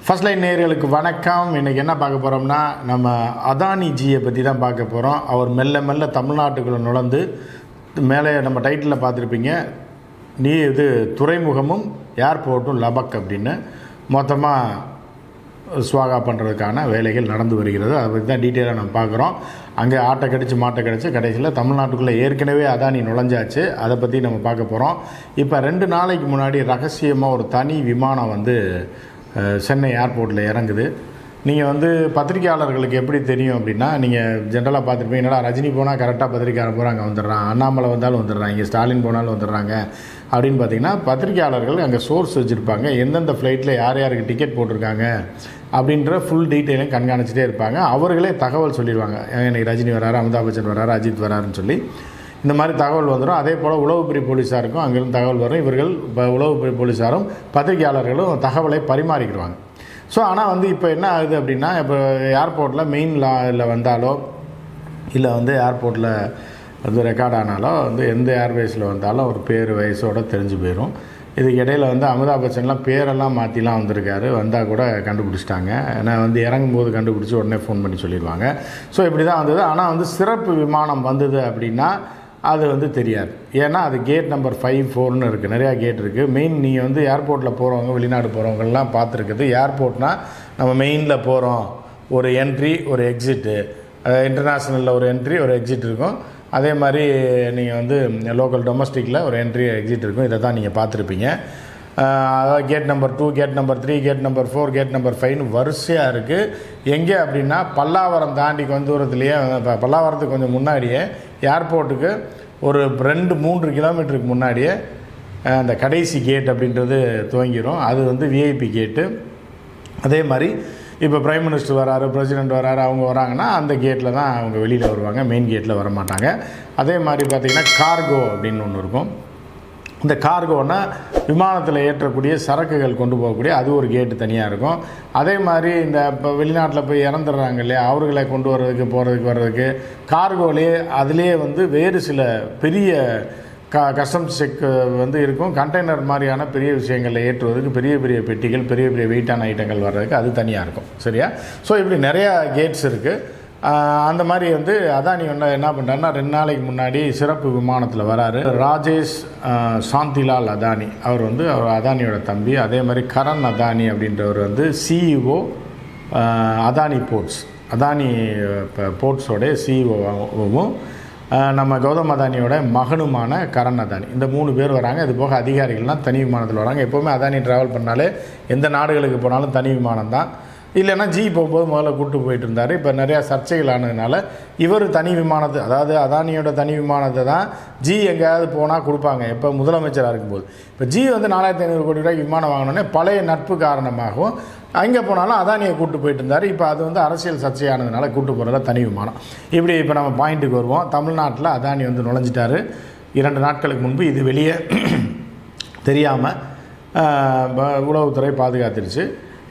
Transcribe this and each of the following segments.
First line நேயர்களுக்கு வணக்கம். இன்றைக்கி என்ன பார்க்க போகிறோம்னா, நம்ம அதானிஜியை பற்றி தான் பார்க்க போகிறோம். அவர் மெல்ல மெல்ல தமிழ்நாட்டுக்குள்ளே நுழைந்து மேலே நம்ம டைட்டிலில் பார்த்துருப்பீங்க, துறைமுகமும் ஏர்போர்ட்டும் லபக் அப்படின்னு மொத்தமாக ஸ்வாகா பண்ணுறதுக்கான வேலைகள் நடந்து வருகிறது. அதை பற்றி தான் டீட்டெயிலாக நம்ம பார்க்குறோம். அங்கே ஆட்டை கடிச்சு மாட்டை கடிச்சு கடைசியில் தமிழ்நாட்டுக்குள்ளே ஏற்கனவே அதானி நுழைஞ்சாச்சு. அதை பற்றி நம்ம பார்க்க போகிறோம். இப்போ 2 நாளைக்கு முன்னாடி ரகசியமாக ஒரு தனி விமானம் சென்னை ஏர்போர்ட்டில் இறங்குது. நீங்கள் பத்திரிக்கையாளர்களுக்கு எப்படி தெரியும் அப்படின்னா, நீங்கள் ஜென்ரலாக பார்த்துருப்பீங்க, என்னடா ரஜினி போனால் கரெக்டாக பத்திரிக்கையாளர் போகிறாங்க வந்துடுறான், அண்ணாமலை வந்தாலும் வந்துடுறாங்க, இங்கே ஸ்டாலின் போனாலும் வந்துடுறாங்க அப்படின்னு பார்த்தீங்கன்னா, பத்திரிக்கையாளர்கள் அங்கே சோர்ஸ் வச்சுருப்பாங்க. எந்தெந்த ஃப்ளைட்டில் யார் யாருக்கு டிக்கெட் போட்டிருக்காங்க அப்படின்ற ஃபுல் டீட்டெயிலும் கண்காணிச்சிட்டே இருப்பாங்க. அவர்களே தகவல் சொல்லிடுவாங்க, இன்றைக்கி ரஜினி வராரு, அமிதாப் பச்சன் வராரு, அஜித் வராருன்னு சொல்லி இந்த மாதிரி தகவல் வந்துடும். அதே போல் உளவுப்பிரி போலீஸாருக்கும் அங்கேருந்து தகவல் வரும். இவர்கள் உளவுப்பிரி போலீஸாரும் பத்திரிகையாளர்களும் தகவலை பரிமாறிக்கிடுவாங்க. ஸோ ஆனால் இப்போ என்ன ஆகுது அப்படின்னா, இப்போ ஏர்போர்ட்டில் மெயின் லாவில் வந்தாலோ இல்லை ஏர்போர்ட்டில் ரெக்கார்ட் ஆனாலோ எந்த ஏர்வேஸில் வந்தாலும் ஒரு பேர் வயசோடு தெரிஞ்சு போயிடும். இதுக்கு இடையில் அமிதாப் பச்சன்லாம் பேரெல்லாம் மாற்றிலாம் வந்திருக்காரு. வந்தால் கூட கண்டுபிடிச்சிட்டாங்க. ஏன்னா இறங்கும்போது கண்டுபிடிச்சி உடனே ஃபோன் பண்ணி சொல்லிடுவாங்க. ஸோ இப்படி தான் வந்தது. ஆனால் சிறப்பு விமானம் வந்தது அப்படின்னா அது தெரியாது. ஏன்னா அது கேட் நம்பர் 5-4ன்னு இருக்குது. நிறையா கேட் இருக்குது. மெயின் நீங்கள் ஏர்போர்ட்டில் போகிறவங்க, வெளிநாடு போகிறவங்கெல்லாம் பார்த்துருக்குது. ஏர்போர்ட்னால் நம்ம மெயினில் போகிறோம், ஒரு என்ட்ரி ஒரு எக்ஸிட்டு, இன்டர்நேஷ்னலில் ஒரு என்ட்ரி ஒரு எக்ஸிட் இருக்கும். அதே மாதிரி நீங்கள் லோக்கல் டொமஸ்டிக்கில் ஒரு என்ட்ரி எக்ஸிட் இருக்கும். இதை தான் நீங்கள் பார்த்துருப்பீங்க. அதாவது gate number 2, gate number 3, gate number 4, gate number 5ன்னு வரிசையாக இருக்குது. எங்கே அப்படின்னா, பல்லாவரம் தாண்டி கொஞ்சம் தூரத்துலேயே, பல்லாவரத்துக்கு கொஞ்சம் முன்னாடியே ஏர்போர்ட்டுக்கு ஒரு 2-3 கிலோமீட்டருக்கு முன்னாடியே அந்த கடைசி கேட் அப்படின்றது துவங்கிடும். அது விஐபி கேட்டு. அதே மாதிரி இப்போ பிரைம் மினிஸ்டர் வராரு, பிரசிடெண்ட் வராரு, அவங்க வராங்கன்னா அந்த கேட்டில் தான் அவங்க வெளியில் வருவாங்க, மெயின் கேட்டில் வர மாட்டாங்க. அதே மாதிரி பார்த்திங்கன்னா கார்கோ அப்படின்னு ஒன்று இருக்கும். இந்த கார்கோன்னா விமானத்தில் ஏற்றக்கூடிய சரக்குகள் கொண்டு போகக்கூடிய அது ஒரு கேட்டு தனியாக இருக்கும். அதே மாதிரி இப்போ வெளிநாட்டில் போய் இறந்துடுறாங்க இல்லையா, அவர்களை கொண்டு வர்றதுக்கு கார்கோலேயே அதுலேயே வேறு சில பெரிய கஸ்டம்ஸ் செக் இருக்கும். கண்டெய்னர் மாதிரியான பெரிய விஷயங்களில் ஏற்றுவதற்கு பெரிய பெரிய பெட்டிகள், பெரிய பெரிய வெயிட்டான ஐட்டங்கள் வர்றதுக்கு அது தனியாக இருக்கும். சரியா? ஸோ இப்படி நிறையா கேட்ஸ் இருக்குது. அந்த மாதிரி அதானி என்ன பண்ணுறாருன்னா, 2 நாளைக்கு முன்னாடி சிறப்பு விமானத்தில் வராரு. ராஜேஷ் சாந்திலால் அதானி அவர் அவர் அதானியோட தம்பி. அதே மாதிரி கரண் அதானி அப்படின்றவர் சிஇஓ அதானி போர்ட்ஸோடைய சிஇஓவும் நம்ம கௌதம் அதானியோட மகனுமான கரண் அதானி, இந்த 3 பேர் வராங்க. இது போக அதிகாரிகள்லாம் தனி விமானத்தில் வராங்க. எப்போவுமே அதானி ட்ராவல் பண்ணாலே எந்த நாடுகளுக்கு போனாலும் தனி விமானம் தான். இல்லைன்னா ஜி போகும்போது முதல்ல கூப்பிட்டு போயிட்டு இருந்தார். இப்போ நிறையா சர்ச்சைகள் ஆனதுனால இவர் தனி விமானத்தை, அதாவது அதானியோட தனி விமானத்தை தான் ஜி எங்கேயாவது போனால் கொடுப்பாங்க. இப்போ முதலமைச்சராக இருக்கும்போது இப்போ ஜி 4500 கோடி ரூபாய்க்கு விமானம் வாங்கினோடனே பழைய நட்பு காரணமாகவும் அங்கே போனாலும் அதானியை கூப்பிட்டு போயிட்டு இருந்தார். இப்போ அது அரசியல் சர்ச்சையானதுனால கூப்பிட்டு போகிறதில்ல, தனி விமானம். இப்படி இப்போ நம்ம பாயிண்ட்டுக்கு வருவோம். தமிழ்நாட்டில் அதானி நுழைஞ்சிட்டார் 2 நாட்களுக்கு முன்பு. இது வெளியே தெரியாமல் உளவுத்துறை பாதுகாத்துருச்சு.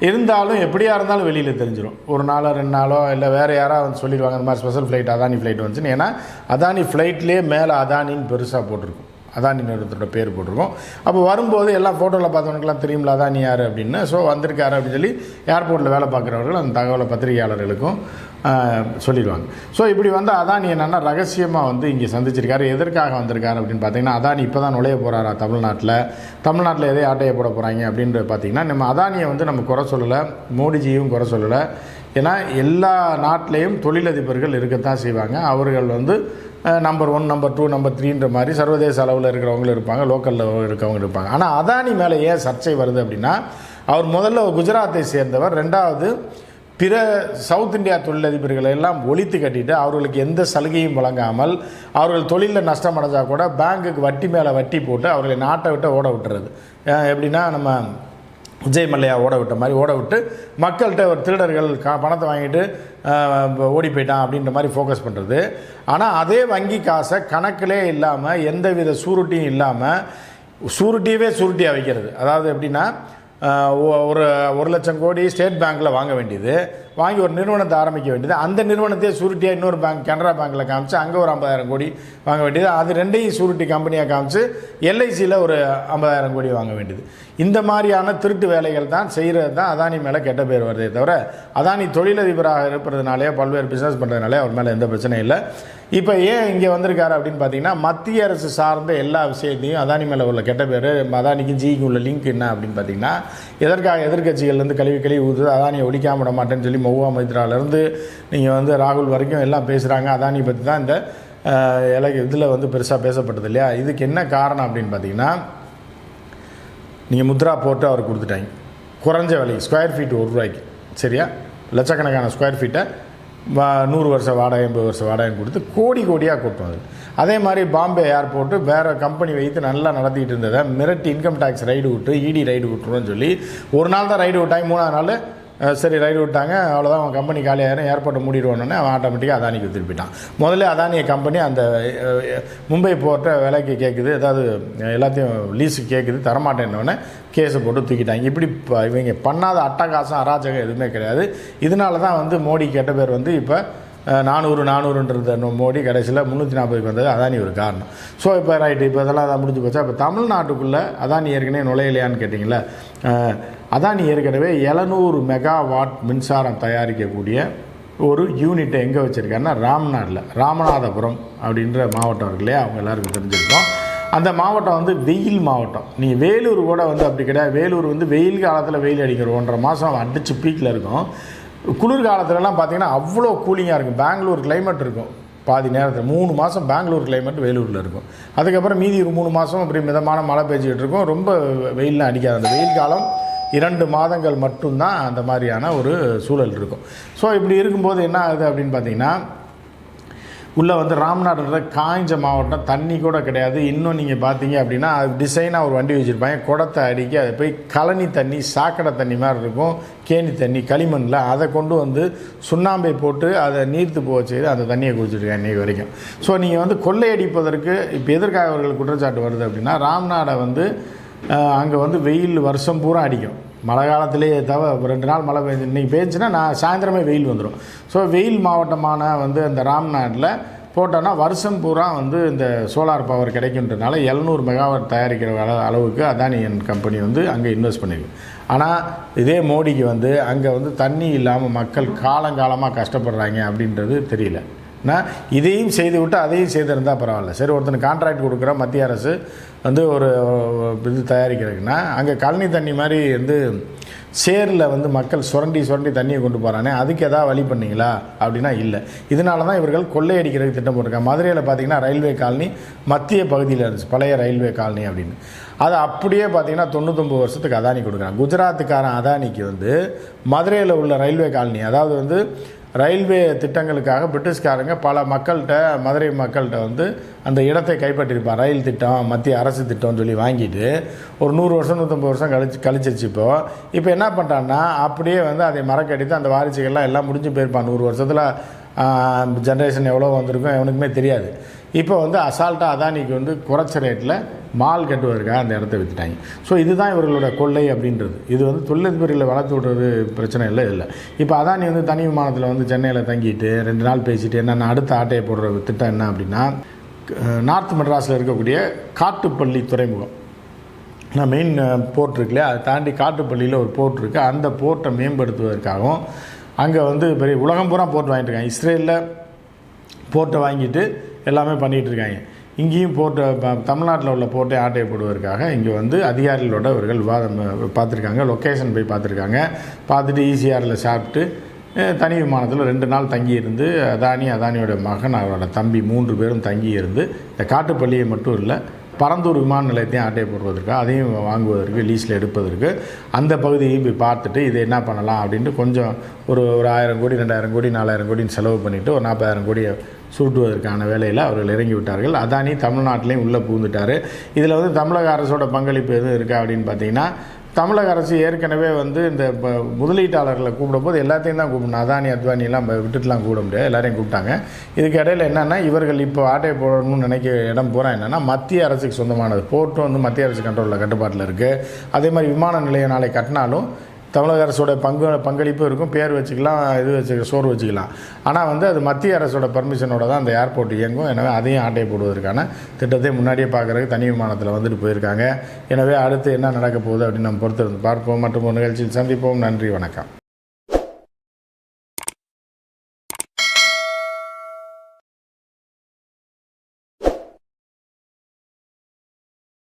இருந்தாலும் எப்படியா இருந்தாலும் வெளியில் தெரிஞ்சிடும். 1 நாளோ 2 நாளோ இல்லை வேறு யாராவது சொல்லிடுவாங்க, இந்த மாதிரி ஸ்பெஷல் ஃப்ளைட் அதானி ஃப்ளைட் வந்துச்சுன்னு. ஏன்னா அதானி ஃப்ளைட்லேயே மேலே அதானின்னு பெருசாக போட்டிருக்கும், அதானி நிறுவனத்தோட பேர் போட்டிருக்கோம். அப்போ வரும்போது எல்லாம் ஃபோட்டோவில் பார்த்தவனுக்கெல்லாம் தெரியும்ல அதானி யார் அப்படின்னு. ஸோ வந்திருக்காரு அப்படின்னு சொல்லி ஏர்போர்ட்டில் வேலை பார்க்குறவர்கள் அந்த தகவலை பத்திரிகையாளர்களுக்கும் சொல்லிடுவாங்க. ஸோ இப்படி அதானி என்னென்னா ரகசியமாக இங்கே சந்திச்சிருக்காரு. எதற்காக வந்திருக்காரு அப்படின்னு பார்த்தீங்கன்னா, அதானி இப்போ தான் நுழைய போகிறாரா தமிழ்நாட்டில் எதே ஆட்டையை போட போகிறாங்க அப்படின்ற பார்த்தீங்கன்னா, நம்ம அதானியை நம்ம குறை சொல்லலை, மோடிஜியும் குறை சொல்லலை. ஏன்னா எல்லா நாட்டிலையும் தொழிலதிபர்கள் இருக்கத்தான் செய்வாங்க. அவர்கள் நம்பர் 1, நம்பர் 2, நம்பர் 3ன்ற மாதிரி சர்வதேச அளவில் இருக்கிறவங்களும் இருப்பாங்க, லோக்கலில் இருக்கவங்க இருப்பாங்க. ஆனால் அதானி மேலே ஏன் சர்ச்சை வருது அப்படின்னா, அவர் முதல்ல குஜராத்தை சேர்ந்தவர். 2வது பிற சவுத் இந்தியா தொழிலதிபர்களை எல்லாம் ஒழித்து கட்டிட்டு அவர்களுக்கு எந்த சலுகையும் வழங்காமல், அவர்கள் தொழிலில் நஷ்டம் அடைஞ்சால் கூட பேங்குக்கு வட்டி மேலே வட்டி போட்டு அவர்களை நாட்டை விட்டு ஓட விட்டுறது. எப்படின்னா, நம்ம விஜய் மல்லையா ஓட விட்ட மாதிரி ஓட விட்டு மக்கள்கிட்ட ஒரு திருடர்கள் பணத்தை வாங்கிட்டு ஓடி போயிட்டான் அப்படின்ற மாதிரி ஃபோக்கஸ் பண்ணுறது. ஆனால் அதே வங்கி காசை கணக்கிலே இல்லாமல், எந்தவித சூருட்டியும் இல்லாமல், சுருட்டியாக வைக்கிறது. அதாவது எப்படின்னா, ஒரு 1 லட்சம் கோடி ஸ்டேட் பேங்க்கில் வாங்க வேண்டியது, வாங்கி ஒரு நிறுவனத்தை ஆரம்பிக்க வேண்டியது. அந்த நிறுவனத்தையே சூரிட்டியாக இன்னொரு பேங்க் கனரா பேங்க்கில் காமிச்சு அங்கே ஒரு 50,000 கோடி வாங்க வேண்டியது. அது ரெண்டையும் சூரிட்டி கம்பெனியாக காமிச்சு எல்ஐசியில் ஒரு 50,000 கோடி வாங்க வேண்டியது. இந்த மாதிரியான திருட்டு வேலைகள் தான் செய்கிறது தான் அதானி மேலே கெட்ட பேர் வருதே தவிர அதானி தொழிலதிபராக இருப்பதுனாலே பல்வேறு பிஸ்னஸ் பண்ணுறதுனாலே அவர் மேலே எந்த பிரச்சனையும் இல்லை. இப்போ ஏன் இங்கே வந்திருக்காரு அப்படின்னு பார்த்தீங்கன்னா, மத்திய அரசு சார்ந்த எல்லா விஷயத்தையும் அதானி மேலே உள்ள கெட்ட பேர், அதானிக்கும் ஜிக்கும் உள்ள லிங்க் என்ன அப்படின்னு பார்த்தீங்கன்னா, எதற்காக எதிர்கட்சிகள்லேருந்து கழுவி ஊற்றுது, அதானியை ஒழிக்காம விட மாட்டேன்னு சொல்லி மஹுவா மொய்த்ராலேருந்து நீங்கள் வந்து ராகுல் வரைக்கும் எல்லாம் பேசுகிறாங்க. அதானி பற்றி தான் இந்த இதில் வந்து பெருசாக பேசப்பட்டது இல்லையா. இதுக்கு என்ன காரணம் அப்படின்னு பார்த்தீங்கன்னா, நீங்கள் முத்ரா போட்டு அவர் கொடுத்துட்டாங்க குறைஞ்ச விலைக்கு, ஸ்கொயர் ஃபீட் ₹1, சரியா, லட்சக்கணக்கான ஸ்கொயர் ஃபீட்டை 100 வருஷ வாடகை 80 வருஷ வாடகை கொடுத்து கோடியாக கூட்டம் அது. அதே மாதிரி பாம்பே ஏர்போர்ட்டு வேறு கம்பெனி வைத்து நல்லா நடத்திட்டு இருந்ததை மிரட்டி இன்கம் டேக்ஸ் ரைடு விட்டு இடி ரைடு விட்டுருன்னு சொல்லி ஒரு நாள் தான் ரைடு விட்டாங்க. 3ஆவது நாள் சரி ரைடு விட்டாங்க, அவ்வளோதான் அவன் கம்பெனி காலியாயிரும், ஏர்போர்ட்டை மூடிடுவோன்னே அவன் ஆட்டோமேட்டிக்காக அதானிக்கு திருப்பிட்டான். முதல்ல அதானிய கம்பெனி அந்த மும்பை போர்ட்டை விலைக்கு கேட்குது, ஏதாவது எல்லாத்தையும் லீஸுக்கு கேட்குது, தரமாட்டேன்னொடனே கேஸை போட்டு தூக்கிட்டாங்க. இப்படி இவங்க பண்ணாத அட்டகாசம் அராஜகம் எதுவுமே கிடையாது. இதனால தான் வந்து மோடி கெட்ட பேர் வந்து இப்போ 400ன்றது மோடி கடைசியில் 340க்கு வந்தது அதானி ஒரு காரணம். ஸோ இப்போ ரைட்டு, இப்போ இதெல்லாம் அதான் முடிஞ்சு போச்சா. இப்போ தமிழ்நாட்டுக்குள்ளே அதானி ஏற்கனவே நுழையலையான்னு கேட்டிங்களா, அதானி ஏற்கனவே 700 மெகாவாட் மின்சாரம் தயாரிக்கக்கூடிய ஒரு யூனிட்டை எங்கே வச்சுருக்காருன்னா ராம்நாட்டில், ராமநாதபுரம் அப்படின்ற மாவட்டம் இருக்கு இல்லையா, அவங்க எல்லாருக்கும் தெரிஞ்சிருக்கோம். அந்த மாவட்டம் வந்து வெயில் மாவட்டம். நீங்கள் வேலூர் கூட வந்து அப்படி கிடையாது. வேலூர் வந்து வெயில் காலத்தில் வெயில் அடிக்கிற 1.5 மாதம் அடித்து பீக்கில் இருக்கும். குளிர் காலத்துலலாம் பார்த்திங்கன்னா அவ்வளோ கூலிங்காக இருக்கும். பெங்களூர் கிளைமேட் இருக்கும் பாதி நேரத்தில். 3 மாதம் பெங்களூர் கிளைமேட் வேலூரில் இருக்கும். அதுக்கப்புறம் மீதி ஒரு 3 மாதம் அப்படி மிதமான மழை பெய்ஞ்சிக்கிட்டு இருக்கும். ரொம்ப வெயில்லாம் அடிக்காது. அந்த வெயில் காலம் 2 மாதங்கள் மட்டும்தான் அந்த மாதிரியான ஒரு சூழல் இருக்கும். ஸோ இப்படி இருக்கும்போது என்ன ஆகுது அப்படின்னு பார்த்தீங்கன்னா, உள்ளே வந்து ராம்நாடுன்ற காய்ஞ்ச மாவட்டம், தண்ணி கூட கிடையாது. இன்னும் நீங்கள் பார்த்தீங்க அப்படின்னா அது டிசைனாக ஒரு வண்டி வச்சுருப்பாங்க, குடத்தை அடிக்கி அதை போய் கழனி தண்ணி, சாக்கடை தண்ணி மாதிரி இருக்கும், கேணி தண்ணி, களிமண்ணில் அதை கொண்டு வந்து சுண்ணாம்பை போட்டு அதை நீர்த்து போக செய்து அந்த தண்ணியை குடிச்சிருக்காங்க இன்றைக்கு வரைக்கும். ஸோ நீங்கள் வந்து கொள்ளையடிப்பதற்கு இப்போ எதற்காக அவர்கள் குற்றச்சாட்டு வருது அப்படின்னா, ராம்நாடை வந்து அங்கே வந்து வெயில் வருஷம் பூரா அடிக்கும். மழை காலத்திலேயே தவிர 2 நாள் மழை பெஞ்சு இன்றைக்கி பெஞ்சுன்னா நான் சாயந்தரமே வெயில் வந்துடும். ஸோ வெயில் மாவட்டமான வந்து அந்த ராம்நாட்டில் போட்டோன்னா வருஷம் பூரா வந்து இந்த சோலார் பவர் கிடைக்கின்றனால 700 மெகாவாட் தயாரிக்கிற அளவுக்கு அதானியன் கம்பெனி வந்து அங்கே இன்வெஸ்ட் பண்ணியிருக்கு. ஆனால் இதே மோடிக்கு வந்து அங்கே வந்து தண்ணி இல்லாமல் மக்கள் காலங்காலமாக கஷ்டப்படுறாங்க அப்படின்றது தெரியல. நான் இதையும் செய்து விட்டு அதையும் செய்திருந்தால் பரவாயில்ல. சரி, ஒருத்தனுக்கு கான்ட்ராக்ட் கொடுக்குற மத்திய அரசு வந்து ஒரு இது தயாரிக்கிறதுக்குன்னா அங்கே கழனி தண்ணி மாதிரி வந்து சேரில் வந்து மக்கள் சுரண்டி தண்ணியை கொண்டு போகிறானே, அதுக்கு எதாவது வழி பண்ணிங்களா அப்படின்னா இல்லை. இதனால தான் இவர்கள் கொள்ளையடிக்கிறதுக்கு திட்டம் போட்டிருக்காங்க. மதுரையில் பார்த்திங்கன்னா ரயில்வே காலனி மத்திய பகுதியில் இருந்துச்சு, பழைய ரயில்வே காலனி அப்படின்னு. அது அப்படியே பார்த்திங்கன்னா 99 வருஷத்துக்கு அதானி கொடுக்குறாங்க. குஜராத்துக்காரன் அதானிக்கு வந்து மதுரையில் உள்ள ரயில்வே காலனி, அதாவது வந்து ரயில்வே திட்டங்களுக்காக பிரிட்டிஷ்காரங்க பல மக்கள்கிட்ட, மதுரை மக்கள்கிட்ட வந்து அந்த இடத்தை கைப்பற்றிருப்பான். ரயில் திட்டம், மத்திய அரசு திட்டம்னு சொல்லி வாங்கிட்டு ஒரு 100 வருஷம் 150 வருஷம் கழிச்சிருச்சு. இப்போ என்ன பண்ணுறான்னா அப்படியே வந்து அதை மறக்கடித்து அந்த வாரிசுகள்லாம் எல்லாம் முடிஞ்சு போயிருப்பான். 100 வருஷத்தில் ஜென்ரேஷன் எவ்வளோ வந்திருக்கும் எவனுக்குமே தெரியாது. இப்போ வந்து அசால்ட்டாக அதானிக்கு வந்து குறைச்ச ரேட்டில் மால் கட்டுவதற்காக அந்த இடத்த விற்றுட்டாங்க. ஸோ இதுதான் இவர்களோட கொள்ளை அப்படின்றது. இது வந்து தொழிலதிபர்களை வளர்த்து விடுறது பிரச்சனை இல்லை. இப்போ அதானி வந்து தனி விமானத்தில் வந்து சென்னையில் தங்கிட்டு 2 நாள் பேசிட்டு என்னென்ன அடுத்த ஆட்டையை போடுற திட்டம் என்ன அப்படின்னா, நார்த் மெட்ராஸில் இருக்கக்கூடிய காட்டுப்பள்ளி துறைமுகம், நான் மெயின் போர்ட் இருக்கு இல்லையா, அதை தாண்டி காட்டுப்பள்ளியில் ஒரு போர்ட் இருக்குது. அந்த போர்ட்டை மேம்படுத்துவதற்காகவும் அங்கே வந்து பெரிய உலகம் பூரா போர்ட் வாங்கிட்டு இருக்காங்க. இஸ்ரேலில் போர்ட்டை வாங்கிட்டு எல்லாமே பண்ணிகிட்டு இருக்காங்க. இங்கேயும் போர்ட்டை தமிழ்நாட்டில் உள்ள போர்ட்டை ஆட்டையை போடுவதற்காக இங்கே வந்து அதிகாரிகளோட அவர்கள் விவாதம் பார்த்துருக்காங்க. லொக்கேஷன் போய் பார்த்துட்டு ஈசிஆரில் சாப்பிட்டு தனி விமானத்தில் 2 நாள் தங்கியிருந்து அதானியோட மகன், அவரோட தம்பி 3 பேரும் தங்கியிருந்து இந்த காட்டுப்பள்ளியை மட்டும் இல்லை பரந்தூர் விமான நிலையத்தையும் ஆட்டையை போடுவதற்கு, அதையும் வாங்குவதற்கு, லீஸில் எடுப்பதற்கு அந்த பகுதியையும் போய் பார்த்துட்டு இதை என்ன பண்ணலாம் அப்படின்ட்டு கொஞ்சம் ஒரு 1000 கோடி 2000 கோடி 4000 கோடின்னு செலவு பண்ணிவிட்டு ஒரு 40,000 கோடியை சுருட்டுவதற்கான வேலையில் அவர்கள் இறங்கி விட்டார்கள். அதானி தமிழ்நாட்டிலையும் உள்ளே புகுந்துட்டார். இதில் வந்து தமிழக அரசோட பங்களிப்பு எதுவும் இருக்கா அப்படின்னு பார்த்தீங்கன்னா, தமிழக அரசு ஏற்கனவே வந்து இந்த முதலீட்டாளர்களை கூப்பிடும்போது எல்லாத்தையும் தான் கூப்பிடணும். அத்வானியெல்லாம் விட்டுட்டுலாம் கூப்பிட முடியாது, எல்லாரையும் கூப்பிட்டாங்க. இதுக்கு இடையில் என்னென்னா, இவர்கள் இப்போ ஆட்டையை போடணும்னு நினைக்கிற இடம் பூரா என்னென்னா மத்திய அரசுக்கு சொந்தமானது. போர்ட்டும் வந்து மத்திய அரசு கண்ட்ரோலில் கட்டுப்பாட்டில் இருக்குது. அதே மாதிரி விமான நிலையம் நாளை கட்டினாலும் தமிழக அரசோட பங்களிப்பு இருக்கும், பேர் வச்சுக்கலாம், சோறு வச்சுக்கலாம். ஆனால் அது மத்திய அரசோட பர்மிஷனோட தான் அந்த ஏர்போர்ட் இயங்கும். எனவே அதையும் ஆட்டை போடுவதற்கான திட்டத்தை முன்னாடியே பார்க்குறதுக்கு தனி விமானத்தில் வந்துட்டு போயிருக்காங்க. எனவே அடுத்து என்ன நடக்க போகுது அப்படின்னு நம்ம பொறுத்திருந்து பார்ப்போம். மற்றும் ஒரு நிகழ்ச்சியில் சந்திப்போம். நன்றி, வணக்கம்.